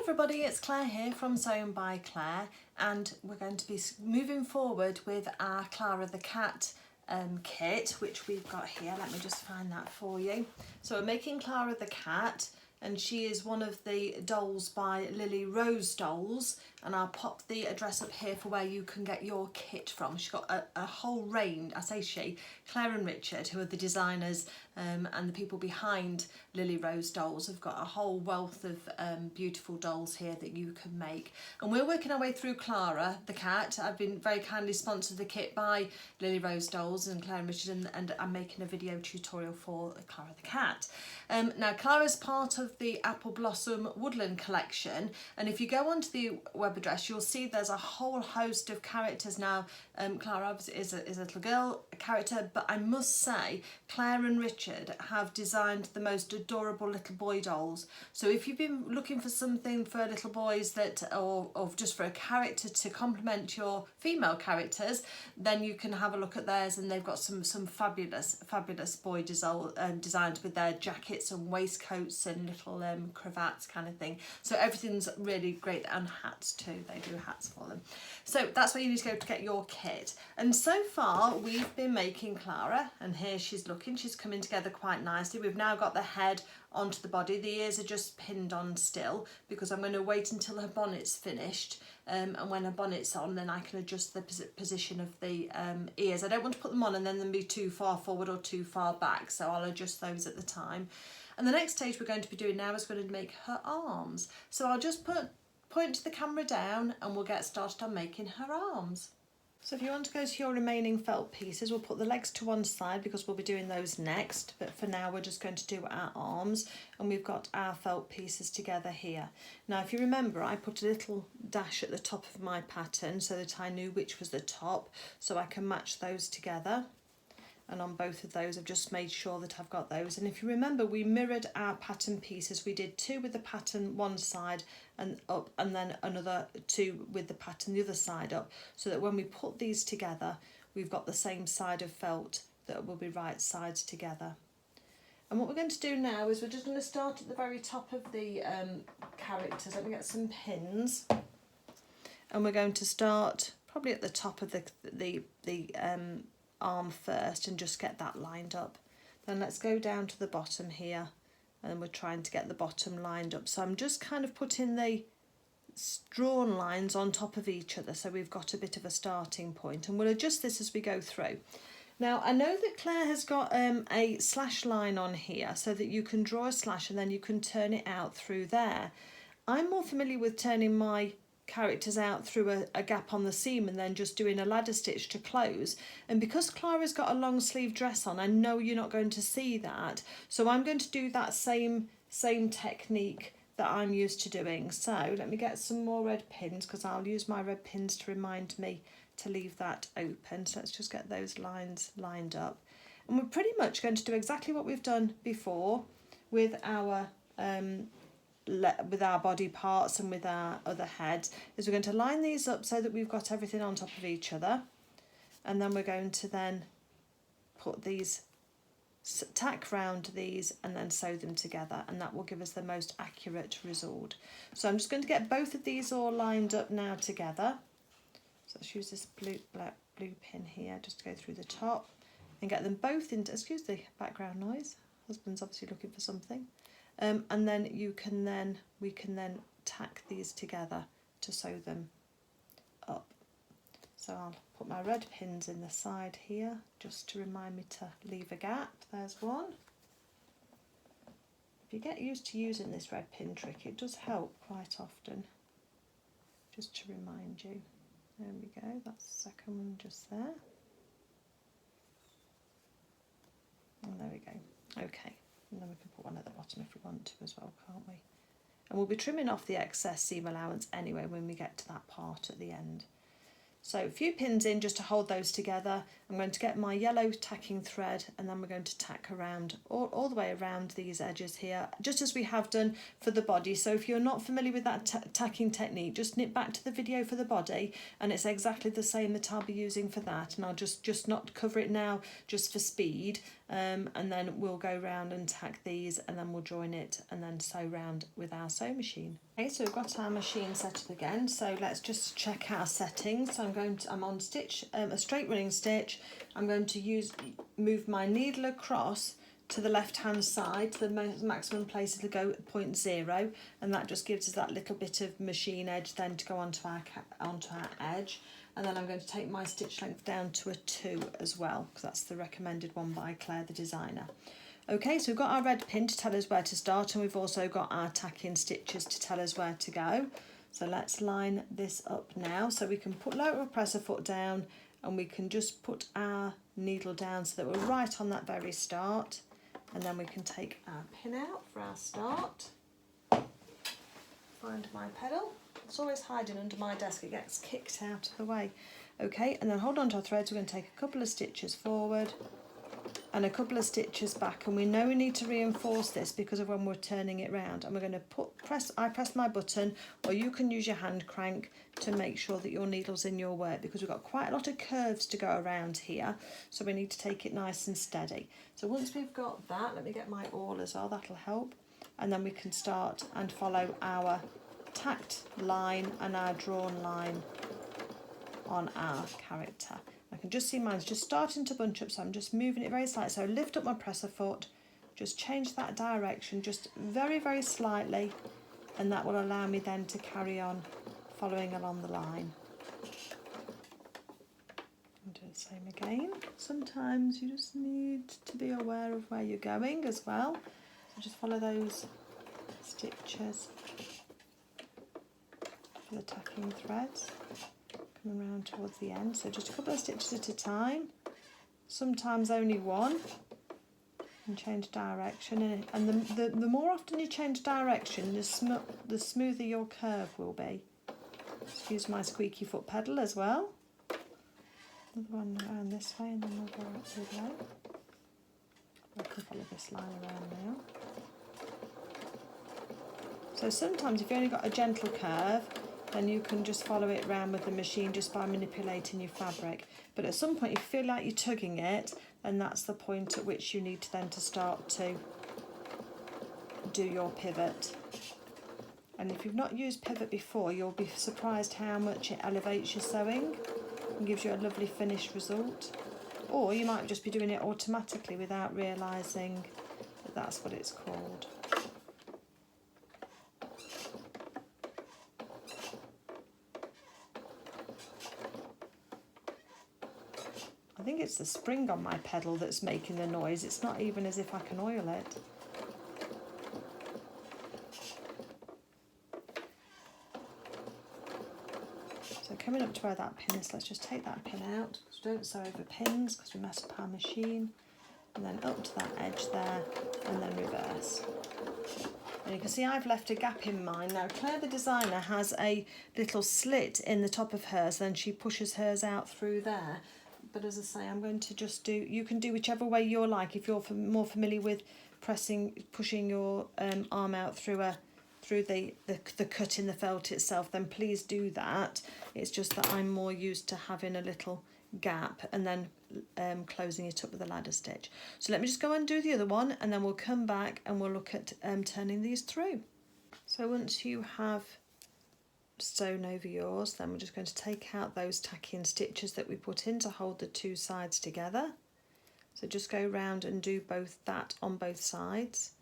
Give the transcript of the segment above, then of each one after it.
everybody, it's Claire here from Sewing by Claire, and we're going to be moving forward with our Clara the cat kit, which we've got here. Let me just find that for you. So we're making Clara the cat, and she is one of the dolls by Lilly Rose Dolls, and I'll pop the address up here for where you can get your kit from. She's got a whole range. I say she, Claire and Richard, who are the designers and the people behind Lilly Rose Dolls, have got a whole wealth of beautiful dolls here that you can make. And we're working our way through Clara the cat. I've been very kindly sponsored the kit by Lilly Rose Dolls and Claire and Richard, and I'm making a video tutorial for Clara the cat. Now Clara's part of the Apple Blossom Woodland Collection, and if you go onto the web address you'll see there's a whole host of characters. Now Clara is a little girl character, but I must say Claire and Richard have designed the most adorable little boy dolls. So if you've been looking for something for little boys that or just for a character to complement your female characters, then you can have a look at theirs, and they've got some fabulous boy designs with their jackets and waistcoats and little cravats kind of thing. So everything's really great, and hats too, they do hats for them. So that's where you need to go to get your kit. And so far we've been making Clara, and here she's looking, she's coming together quite nicely. We've now got the head onto the body. The ears are just pinned on still because I'm going to wait until her bonnet's finished, and when her bonnet's on then I can adjust the position of the ears. I don't want to put them on and then be too far forward or too far back, so I'll adjust those at the time. And the next stage we're going to be doing now is going to make her arms. So I'll just point the camera down and we'll get started on making her arms. So if you want to go to your remaining felt pieces, we'll put the legs to one side because we'll be doing those next, but for now we're just going to do our arms, and we've got our felt pieces together here. Now if you remember, I put a little dash at the top of my pattern so that I knew which was the top, so I can match those together. And on both of those I've just made sure that I've got those. And if you remember, we mirrored our pattern pieces. We did two with the pattern one side and up, and then another two with the pattern the other side up, so that when we put these together we've got the same side of felt that will be right sides together. And what we're going to do now is we're just going to start at the very top of the characters. Let me get some pins, and we're going to start probably at the top of the arm first and just get that lined up. Then let's go down to the bottom here, and we're trying to get the bottom lined up. So I'm just kind of putting the drawn lines on top of each other so we've got a bit of a starting point, and we'll adjust this as we go through. Now I know that Claire has got a slash line on here so that you can draw a slash and then you can turn it out through there. I'm more familiar with turning my characters out through a gap on the seam and then just doing a ladder stitch to close, and because Clara's got a long sleeve dress on, I know you're not going to see that, so I'm going to do that same technique that I'm used to doing. So let me get some more red pins because I'll use my red pins to remind me to leave that open. So let's just get those lines lined up, and we're pretty much going to do exactly what we've done before with our body parts and with our other heads. Is we're going to line these up so that we've got everything on top of each other, and then we're going to then put these, tack round these and then sew them together, and that will give us the most accurate result. So I'm just going to get both of these all lined up now together. So let's use this blue pin here just to go through the top and get them both into, excuse the background noise, husband's obviously looking for something. And then we can then tack these together to sew them up. So I'll put my red pins in the side here just to remind me to leave a gap. There's one. If you get used to using this red pin trick, it does help quite often, just to remind you. There we go, that's the second one just there. And there we go. Okay. And then we can put one at the bottom if we want to as well, can't we? And we'll be trimming off the excess seam allowance anyway when we get to that part at the end. So a few pins in just to hold those together. I'm I'm going to get my yellow tacking thread, and then we're going to tack around all the way around these edges here, just as we have done for the body. So if you're not familiar with that tacking technique, just nip back to the video for the body, and it's exactly the same that I'll be using for that. And I'll just not cover it now, just for speed, and then we'll go round and tack these, and then we'll join it and then sew round with our sewing machine. Okay, so we've got our machine set up again, so let's just check our settings. So I'm on stitch, a straight running stitch. I'm going to move my needle across to the left hand side to the maximum place it'll go at 0.0, and that just gives us that little bit of machine edge then to go onto our edge. And then I'm going to take my stitch length down to a 2 as well, because that's the recommended one by Claire the designer. Okay, so we've got our red pin to tell us where to start, and we've also got our tacking stitches to tell us where to go. So let's line this up now. So we can lower our presser foot down, and we can just put our needle down so that we're right on that very start. And then we can take our pin out for our start. Find my pedal. It's always hiding under my desk, it gets kicked out of the way. Okay, and then hold on to our threads. We're going to take a couple of stitches forward and a couple of stitches back, and we know we need to reinforce this because of when we're turning it round. And we're going to press my button, or you can use your hand crank to make sure that your needle's in your work, because we've got quite a lot of curves to go around here, so we need to take it nice and steady. So once we've got that, let me get my awl as well, that'll help, and then we can start and follow our tacked line and our drawn line on our character. I can just see mine's just starting to bunch up, so I'm just moving it very slightly. So lift up my presser foot, just change that direction just very, very slightly, and that will allow me then to carry on following along the line. And do the same again. Sometimes you just need to be aware of where you're going as well. So just follow those stitches for the tacking threads. Coming around towards the end, so just a couple of stitches at a time, sometimes only one, and change direction. And the more often you change direction, the smoother your curve will be. Just use my squeaky foot pedal as well. Another one around this way, and then we'll go out the other way. I can follow this line around now. So sometimes if you've only got a gentle curve, then you can just follow it around with the machine just by manipulating your fabric. But at some point you feel like you're tugging it, and that's the point at which you need to then to start to do your pivot. And if you've not used pivot before, you'll be surprised how much it elevates your sewing and gives you a lovely finished result. Or you might just be doing it automatically without realising that that's what it's called. I think it's the spring on my pedal that's making the noise. It's not even as if I can oil it. So coming up to where that pin is, let's just take that pin out, because we don't sew over pins because we mess up our machine. And then up to that edge there, and then reverse. And you can see I've left a gap in mine. Now Claire the designer has a little slit in the top of hers, then she pushes hers out through there. But as I say, I'm going to just do, you can do whichever way you're like. If you're more familiar with pushing your arm out through the cut in the felt itself, then please do that. It's just that I'm more used to having a little gap and then closing it up with a ladder stitch. So let me just go and do the other one, and then we'll come back and we'll look at turning these through. So once you have sewn over yours, then we're just going to take out those tacking stitches that we put in to hold the two sides together. So just go round and do that on both sides,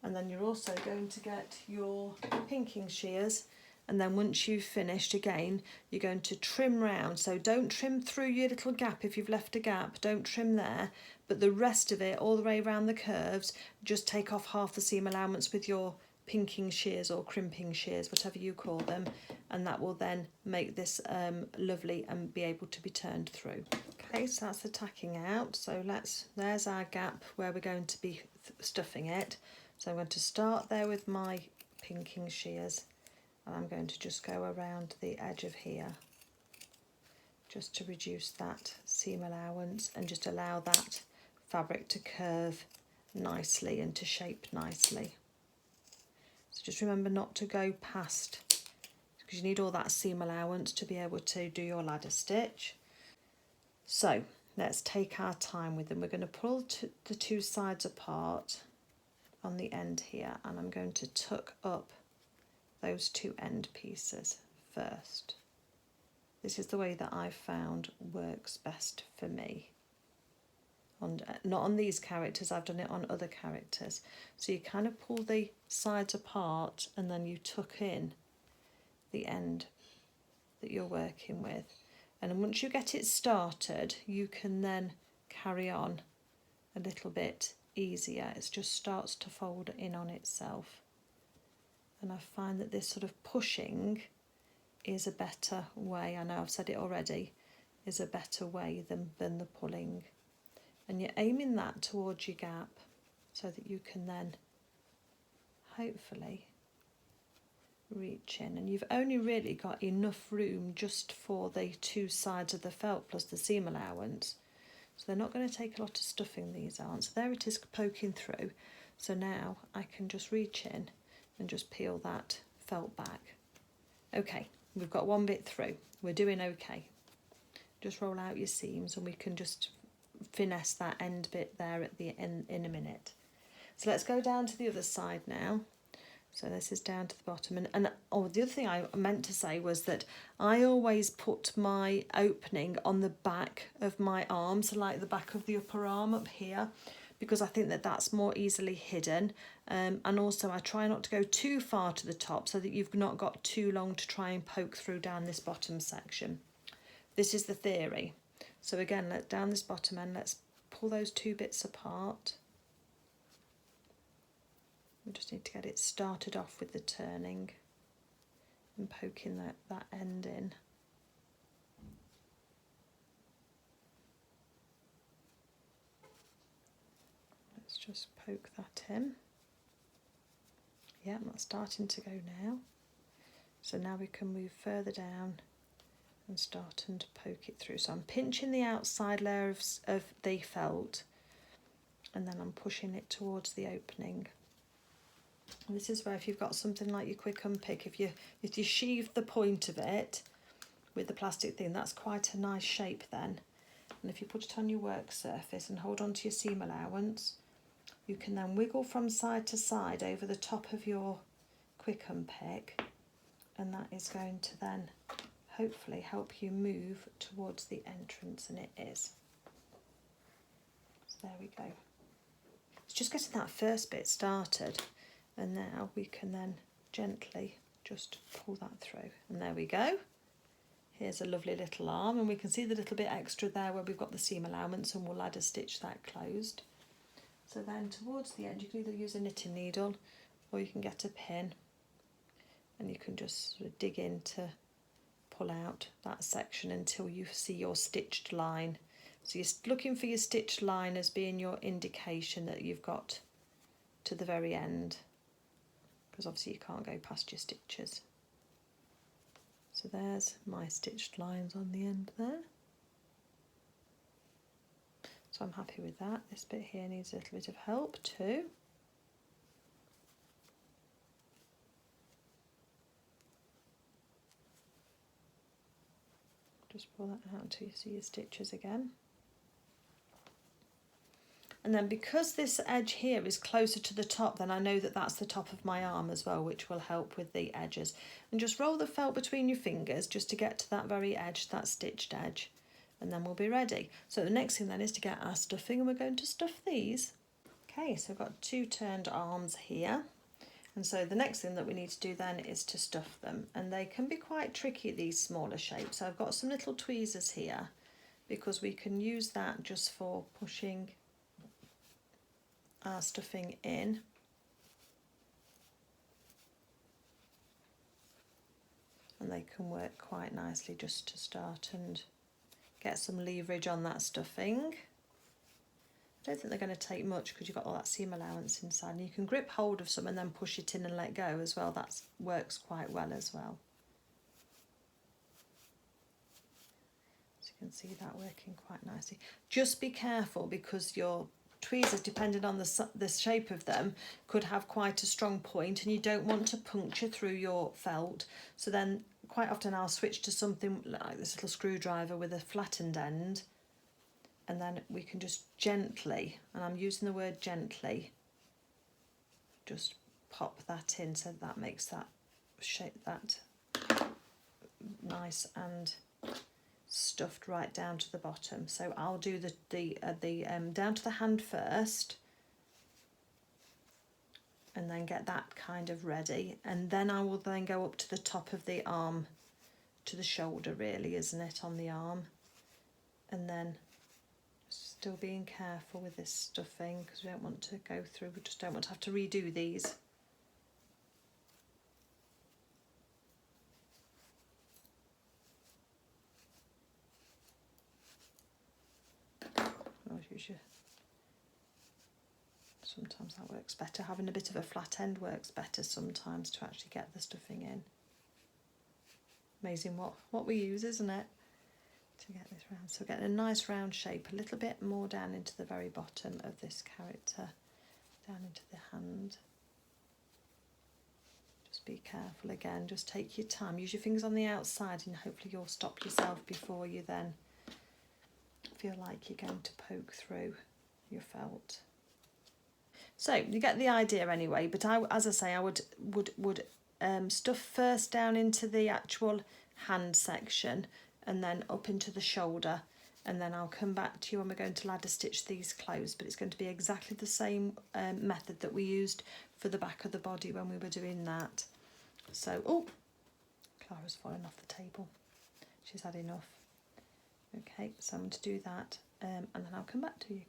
and then you're also going to get your pinking shears, and then once you've finished, again you're going to trim round. So don't trim through your little gap. If you've left a gap, don't trim there, but the rest of it all the way around the curves, just take off half the seam allowance with your pinking shears or crimping shears, whatever you call them, and that will then make this lovely and be able to be turned through. Okay, so that's the tacking out. So there's our gap where we're going to be stuffing it. So I'm going to start there with my pinking shears, and I'm going to just go around the edge of here, just to reduce that seam allowance and just allow that fabric to curve nicely and to shape nicely. So just remember not to go past, because you need all that seam allowance to be able to do your ladder stitch. So let's take our time with them. We're going to pull the two sides apart on the end here, and I'm going to tuck up those two end pieces first. This is the way that I've found works best for me. Not on these characters, I've done it on other characters. So you kind of pull the sides apart and then you tuck in the end that you're working with. And then once you get it started, you can then carry on a little bit easier. It just starts to fold in on itself. And I find that this sort of pushing is a better way, I know I've said it already, is a better way than the pulling. And you're aiming that towards your gap so that you can then hopefully reach in. And you've only really got enough room just for the two sides of the felt plus the seam allowance. So they're not going to take a lot of stuffing, these aren't. So there it is poking through. So now I can just reach in and just peel that felt back. Okay, we've got one bit through. We're doing okay. Just roll out your seams and we can just finesse that end bit there at the end in a minute. So let's go down to the other side now. So this is down to the bottom, and oh, the other thing I meant to say was that I always put my opening on the back of my arm, so like the back of the upper arm up here, because I think that that's more easily hidden, and also I try not to go too far to the top so that you've not got too long to try and poke through down this bottom section. This is the theory. So again, down this bottom end, let's pull those two bits apart. We just need to get it started off with the turning and poking that end in. Let's just poke that in. Yeah, that's starting to go now. So now we can move further down and start and poke it through. So I'm pinching the outside layer of the felt and then I'm pushing it towards the opening. And this is where if you've got something like your quick unpick, if you sheave the point of it with the plastic thing, that's quite a nice shape then. And if you put it on your work surface and hold on to your seam allowance, you can then wiggle from side to side over the top of your quick unpick, and that is going to then hopefully help you move towards the entrance, and it is. So there we go. It's just getting that first bit started, and now we can then gently just pull that through, and there we go. Here's a lovely little arm, and we can see the little bit extra there where we've got the seam allowance, and we'll ladder stitch that closed. So then towards the end you can either use a knitting needle or you can get a pin, and you can just sort of dig in to pull out that section until you see your stitched line. So you're looking for your stitched line as being your indication that you've got to the very end, because obviously you can't go past your stitches. So there's my stitched lines on the end there. So I'm happy with that. This bit here needs a little bit of help too. Just pull that out until you see your stitches again. And then because this edge here is closer to the top, then I know that that's the top of my arm as well, which will help with the edges. And just roll the felt between your fingers just to get to that very edge, that stitched edge, and then we'll be ready. So the next thing then is to get our stuffing, and we're going to stuff these. Okay, so I've got two turned arms here. And so the next thing that we need to do then is to stuff them. And they can be quite tricky, these smaller shapes. So I've got some little tweezers here, because we can use that just for pushing our stuffing in. And they can work quite nicely just to start and get some leverage on that stuffing. I don't think they're going to take much because you've got all that seam allowance inside, and you can grip hold of some and then push it in and let go as well. That works quite well as well. So can see that working quite nicely. Just be careful because your tweezers, depending on the shape of them, could have quite a strong point, and you don't want to puncture through your felt. So then quite often I'll switch to something like this little screwdriver with a flattened end, and then we can just gently, and I'm using the word gently, just pop that in so that makes that shape that nice and stuffed right down to the bottom. So I'll do the down to the hand first, and then get that kind of ready, and then I will then go up to the top of the arm, to the shoulder really, isn't it, on the arm, and then still being careful with this stuffing because we don't want to go through, we just don't want to have to redo these. Sometimes that works better. Having a bit of a flat end works better sometimes to actually get the stuffing in. Amazing what we use, isn't it, to get this round. So getting a nice round shape, a little bit more down into the very bottom of this character, down into the hand. Just be careful again, just take your time. Use your fingers on the outside and hopefully you'll stop yourself before you then feel like you're going to poke through your felt. So you get the idea anyway, but as I say, I would stuff first down into the actual hand section and then up into the shoulder, and then I'll come back to you when we're going to ladder stitch these closed, but it's going to be exactly the same method that we used for the back of the body when we were doing that. So, oh, Clara's fallen off the table. She's had enough. Okay, so I'm going to do that and then I'll come back to you.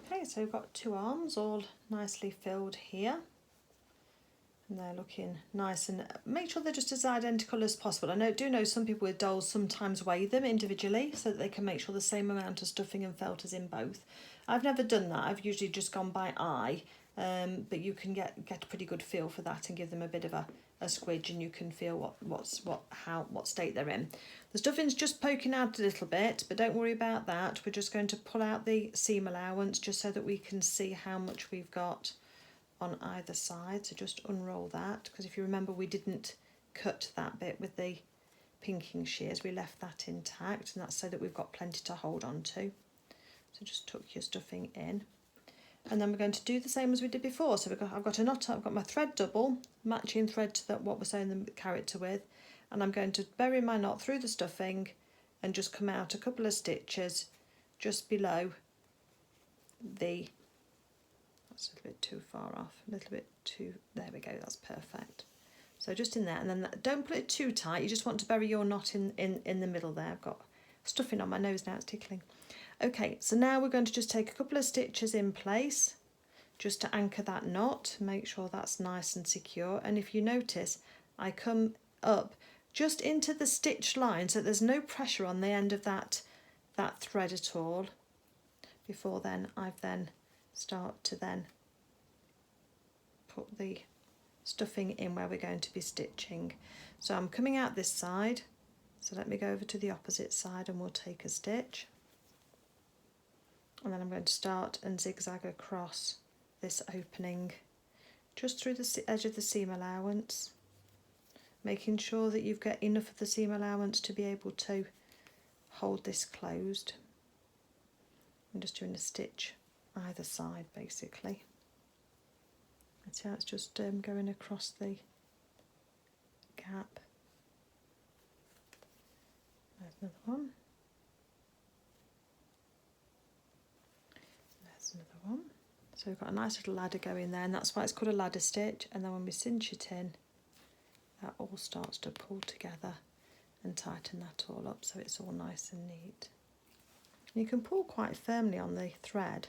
Okay, so we've got two arms all nicely filled here, and they're looking nice, and make sure they're just as identical as possible. I do know some people with dolls sometimes weigh them individually so that they can make sure the same amount of stuffing and felt is in both. I've never done that, I've usually just gone by eye, but you can get a pretty good feel for that and give them a bit of a squidge, and you can feel what state they're in. The stuffing's just poking out a little bit, but don't worry about that. We're just going to pull out the seam allowance just so that we can see how much we've got on either side. So just unroll that, because if you remember we didn't cut that bit with the pinking shears, we left that intact, and that's so that we've got plenty to hold on to. So just tuck your stuffing in. And then we're going to do the same as we did before. So I've got a knot, I've got my thread double, matching thread to what we're sewing the character with, and I'm going to bury my knot through the stuffing and just come out a couple of stitches just below the, that's a little bit too far off, a little bit too, there we go, that's perfect. So just in there, and then don't put it too tight, you just want to bury your knot in the middle there. I've got stuffing on my nose now, it's tickling. Okay, so now we're going to just take a couple of stitches in place just to anchor that knot, make sure that's nice and secure. And if you notice, I come up just into the stitch line so there's no pressure on the end of that thread at all. Before then, I've then start to then put the stuffing in where we're going to be stitching. So I'm coming out this side, so let me go over to the opposite side and we'll take a stitch. And then I'm going to start and zigzag across this opening just through the edge of the seam allowance, making sure that you've got enough of the seam allowance to be able to hold this closed. I'm just doing a stitch either side basically. And see how it's just going across the gap. There's another one. Another one. So we've got a nice little ladder going there, and that's why it's called a ladder stitch. And then when we cinch it in, that all starts to pull together and tighten that all up so it's all nice and neat. And you can pull quite firmly on the thread.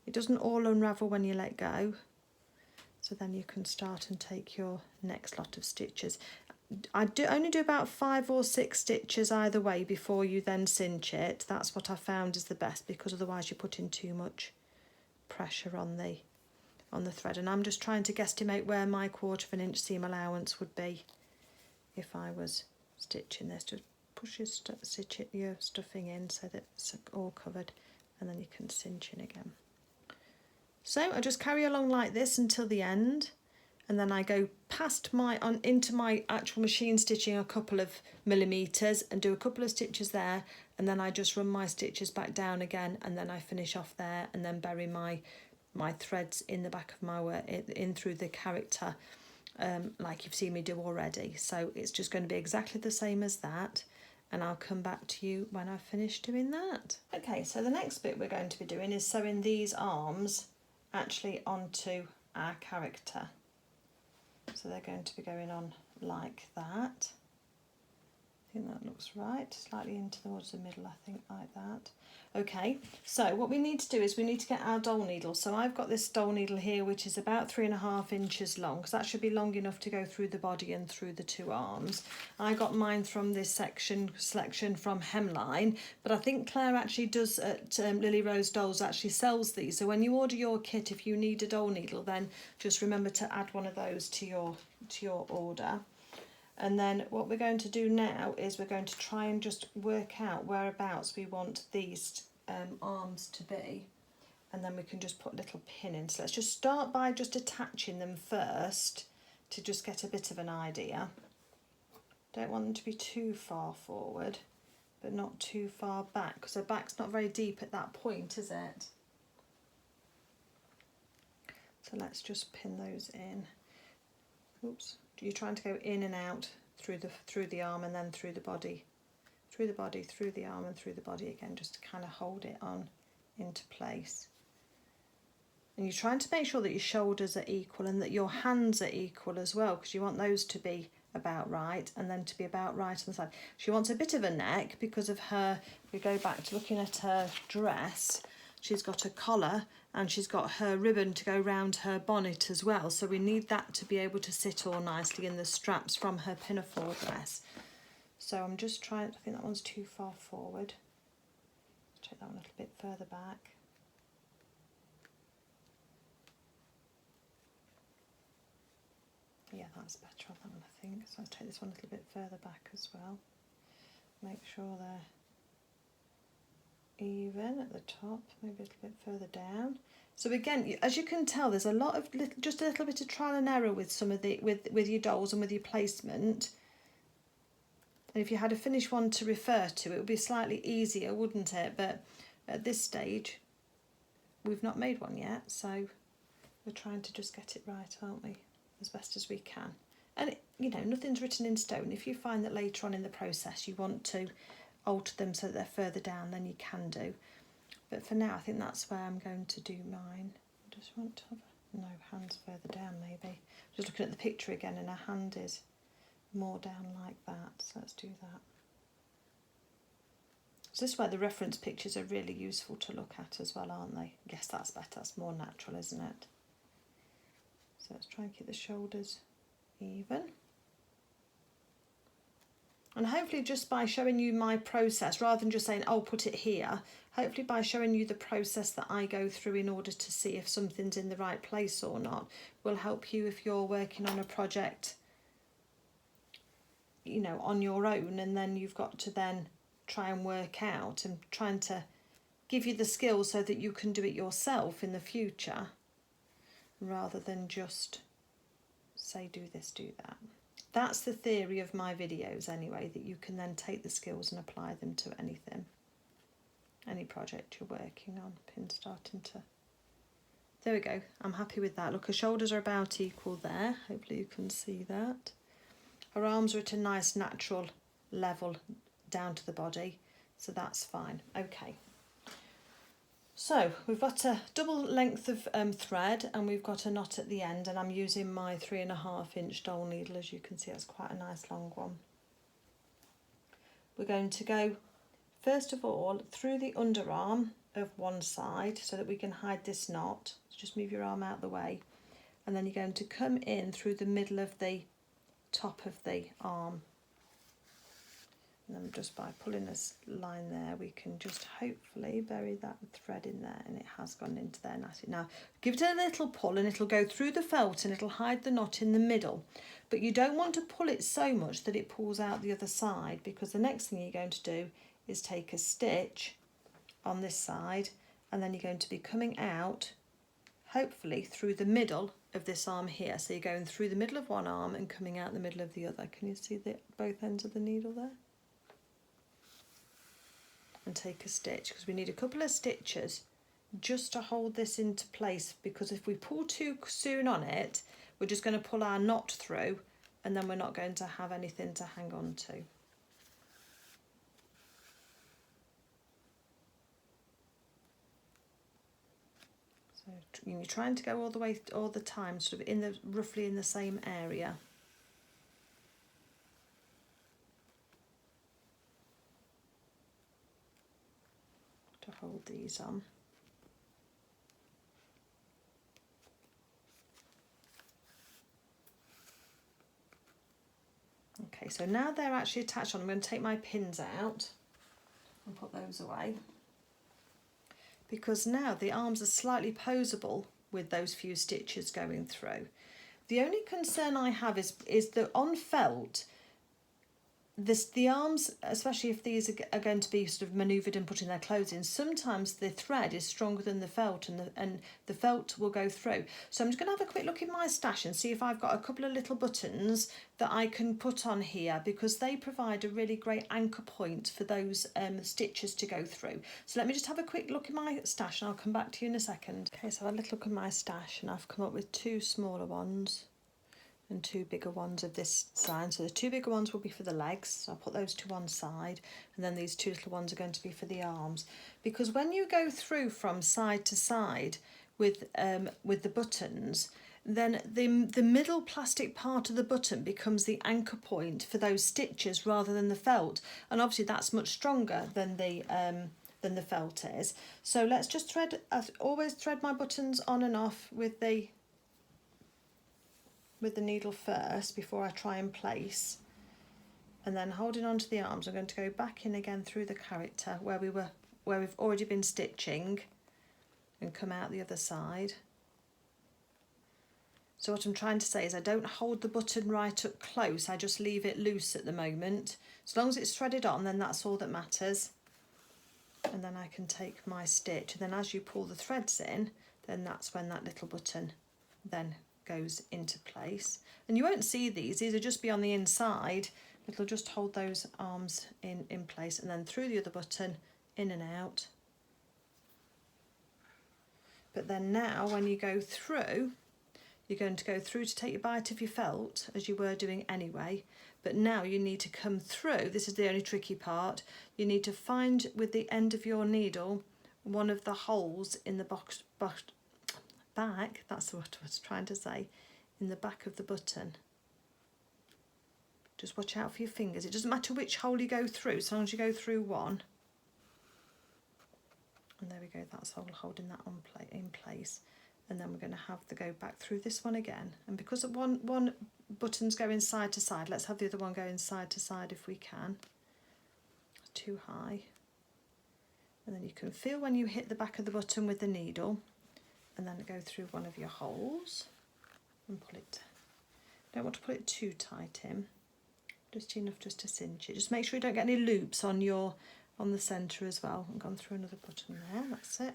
It doesn't all unravel when you let go, so then you can start and take your next lot of stitches. I only do about 5 or 6 stitches either way before you then cinch it. That's what I found is the best, because otherwise you're putting too much pressure on the thread. And I'm just trying to guesstimate where my 1/4 inch seam allowance would be if I was stitching this. Just push your stuffing in so that it's all covered, and then you can cinch in again. So I just carry along like this until the end, and then I go past into my actual machine stitching a couple of millimeters and do a couple of stitches there, and then I just run my stitches back down again, and then I finish off there and then bury my threads in the back of my work, in through the character, like you've seen me do already. So it's just going to be exactly the same as that, and I'll come back to you when I've finished doing that. Okay, so the next bit we're going to be doing is sewing these arms actually onto our character. So they're going to be going on like that. I think that looks right, slightly in towards the middle, I think, like that. Okay, so what we need to do is we need to get our dole needle. So I've got this dole needle here, which is about 3.5 inches long, because that should be long enough to go through the body and through the two arms. I got mine from this selection from Hemline, but I think Claire actually does at Lily Rose Dolls actually sells these. So when you order your kit, if you need a dole needle, then just remember to add one of those to your order. And then what we're going to do now is we're going to try and just work out whereabouts we want these arms to be, and then we can just put a little pin in. So let's just start by just attaching them first to just get a bit of an idea. Don't want them to be too far forward, but not too far back, because the back's not very deep at that point, is it? So let's just pin those in. Oops. You're trying to go in and out through the arm and then through the body, through the arm and through the body again, just to kind of hold it on into place. And you're trying to make sure that your shoulders are equal and that your hands are equal as well, because you want those to be about right and then to be about right on the side. She wants a bit of a neck because of her, if we go back to looking at her dress, she's got a collar and she's got her ribbon to go round her bonnet as well. So we need that to be able to sit all nicely in the straps from her pinafore dress. So I'm just trying, I think that one's too far forward. Let's take that one a little bit further back. Yeah, that's better on that one, I think. So I'll take this one a little bit further back as well. Make sure they're even at the top, maybe a little bit further down. So again, as you can tell, there's a lot of just a little bit of trial and error with some of the with your dolls and with your placement. And if you had a finished one to refer to, it would be slightly easier, wouldn't it? But at this stage, we've not made one yet, so we're trying to just get it right, aren't we? As best as we can. And you know, nothing's written in stone. If you find that later on in the process you want to alter them so that they're further down, then you can do. But for now, I think that's where I'm going to do mine. I just want to have no hands further down, maybe. Just looking at the picture again, and her hand is more down like that. So let's do that. So this is where the reference pictures are really useful to look at as well, aren't they? Yes, that's better. That's more natural, isn't it? So let's try and keep the shoulders even. And hopefully just by showing you my process, rather than just saying, oh, put it here, hopefully by showing you the process that I go through in order to see if something's in the right place or not, will help you if you're working on a project, you know, on your own, and then you've got to then try and work out and trying to give you the skills so that you can do it yourself in the future, rather than just say, do this, do that. That's the theory of my videos anyway, that you can then take the skills and apply them to anything, any project you're working on. Pin starting to, there we go, I'm happy with that. Look, her shoulders are about equal there, hopefully you can see that. Her arms are at a nice natural level down to the body, so that's fine. Okay. So we've got a double length of thread, and we've got a knot at the end, and I'm using my 3.5 inch dole needle. As you can see, it's quite a nice long one. We're going to go first of all through the underarm of one side so that we can hide this knot. So just move your arm out of the way, and then you're going to come in through the middle of the top of the arm. And then just by pulling this line there, we can just hopefully bury that thread in there, and it has gone into there nicely. Now, give it a little pull and it'll go through the felt and it'll hide the knot in the middle. But you don't want to pull it so much that it pulls out the other side, because the next thing you're going to do is take a stitch on this side, and then you're going to be coming out, hopefully, through the middle of this arm here. So you're going through the middle of one arm and coming out the middle of the other. Can you see both ends of the needle there? And take a stitch, because we need a couple of stitches just to hold this into place, because if we pull too soon on it, we're just going to pull our knot through and then we're not going to have anything to hang on to. So you're trying to go all the way all the time, sort of roughly in the same area. To hold these on. Okay, so now they're actually attached on, I'm going to take my pins out and put those away, because now the arms are slightly posable with those few stitches going through. The only concern I have is that on felt, the arms, especially if these are going to be sort of manoeuvred and putting their clothes in, sometimes the thread is stronger than the felt, and the felt will go through. So I'm just going to have a quick look in my stash and see if I've got a couple of little buttons that I can put on here, because they provide a really great anchor point for those stitches to go through. So let me just have a quick look in my stash and I'll come back to you in a second. Okay, so I've had a little look in my stash and I've come up with 2 smaller ones and 2 bigger ones of this size. So the 2 bigger ones will be for the legs, so I'll put those to one side, and then these 2 little ones are going to be for the arms. Because when you go through from side to side with the buttons, then the middle plastic part of the button becomes the anchor point for those stitches rather than the felt, and obviously that's much stronger than the felt is. So let's just thread. I always thread my buttons on and off with the needle first before I try and place, and then holding on to the arms, I'm going to go back in again through the character where we've already been stitching, and come out the other side. So what I'm trying to say is I don't hold the button right up close, I just leave it loose at the moment. As long as it's threaded on, then that's all that matters. And then I can take my stitch, and then as you pull the threads in, then that's when that little button then goes into place. And you won't see these will just be on the inside. It'll just hold those arms in place, and then through the other button, in and out. But then now when you go through, you're going to go through to take your bite of your felt, as you were doing anyway, but now you need to come through. This is the only tricky part. You need to find with the end of your needle one of the holes in the back, that's what I was trying to say, in the back of the button. Just watch out for your fingers. It doesn't matter which hole you go through, as long as you go through one. And there we go, that's holding that in place. And then we're going to have to go back through this one again. And because one button's going side to side, let's have the other one going side to side if we can. Too high. And then you can feel when you hit the back of the button with the needle, and then go through one of your holes and pull it. Don't want to put it too tight in, just enough just to cinch it. Just make sure you don't get any loops on the centre as well. I've gone through another button there, that's it.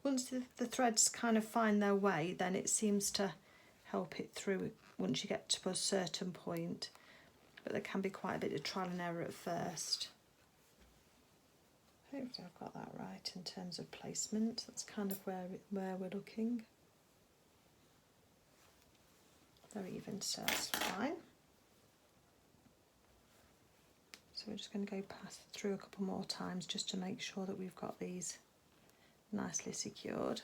Once the threads kind of find their way, then it seems to help it through once you get to a certain point. But there can be quite a bit of trial and error at first. Hopefully I've got that right in terms of placement. That's kind of where we're looking. Very even, so that's fine. So we're just going to go through a couple more times just to make sure that we've got these nicely secured.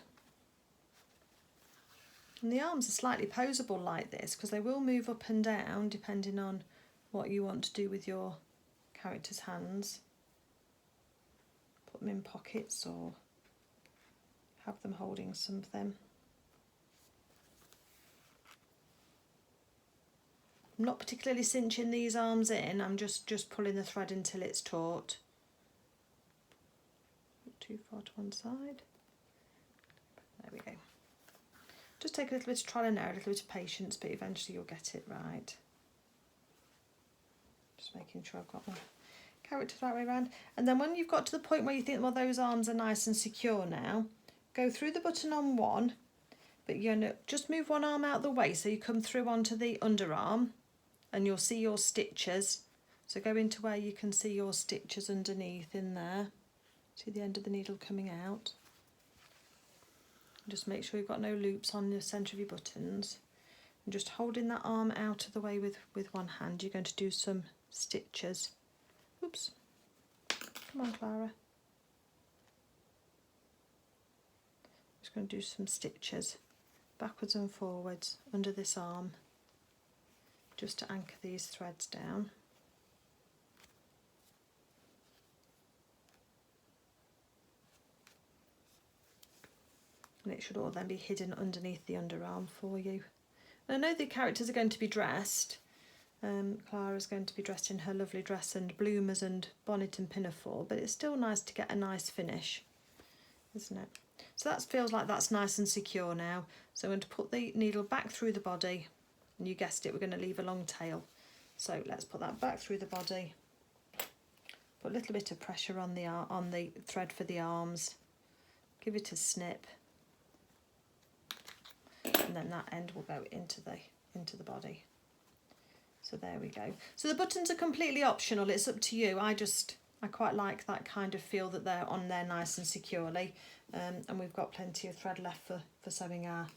And the arms are slightly posable like this because they will move up and down depending on what you want to do with your character's hands. Put them in pockets or have them holding something. I'm not particularly cinching these arms in, I'm just pulling the thread until it's taut. Not too far to one side. There we go. Just take a little bit of trial and error, a little bit of patience, but eventually you'll get it right. Just making sure I've got my character the right way around. And then when you've got to the point where you think, well, those arms are nice and secure now, go through the button on one, but you're going to just move one arm out the way so you come through onto the underarm and you'll see your stitches. So go into where you can see your stitches underneath in there. See the end of the needle coming out. Just make sure you've got no loops on the centre of your buttons. And just holding that arm out of the way with one hand, you're going to do some stitches. Oops. Come on, Clara. Just going to do some stitches backwards and forwards under this arm, just to anchor these threads down. And it should all then be hidden underneath the underarm for you. And I know the characters are going to be dressed. Clara's going to be dressed in her lovely dress and bloomers and bonnet and pinafore, but it's still nice to get a nice finish, isn't it? So that feels like that's nice and secure now. So I'm going to put the needle back through the body, and you guessed it, we're going to leave a long tail. So let's put that back through the body. Put a little bit of pressure on the thread for the arms. Give it a snip. And then that end will go into the body. So there we go. So the buttons are completely optional, it's up to you. I quite like that kind of feel that they're on there nice and securely. And we've got plenty of thread left for sewing our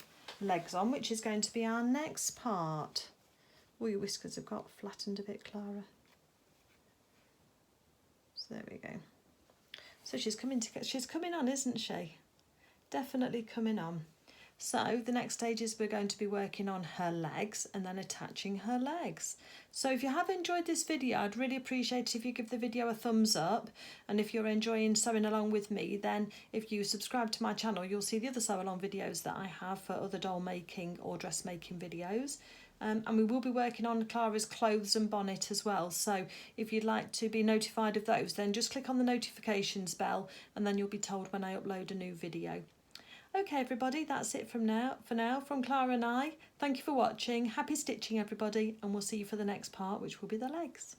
legs on, which is going to be our next part. Oh, your whiskers have got flattened a bit, Clara. So there we go. So she's coming on, isn't she? Definitely coming on. So the next stage is we're going to be working on her legs and then attaching her legs. So if you have enjoyed this video, I'd really appreciate it if you give the video a thumbs up. And if you're enjoying sewing along with me, then if you subscribe to my channel, you'll see the other sew along videos that I have for other doll making or dressmaking videos. And we will be working on Clara's clothes and bonnet as well. So if you'd like to be notified of those, then just click on the notifications bell and then you'll be told when I upload a new video. Okay everybody, that's it for now from Clara and I. Thank you for watching, happy stitching everybody, and we'll see you for the next part, which will be the legs.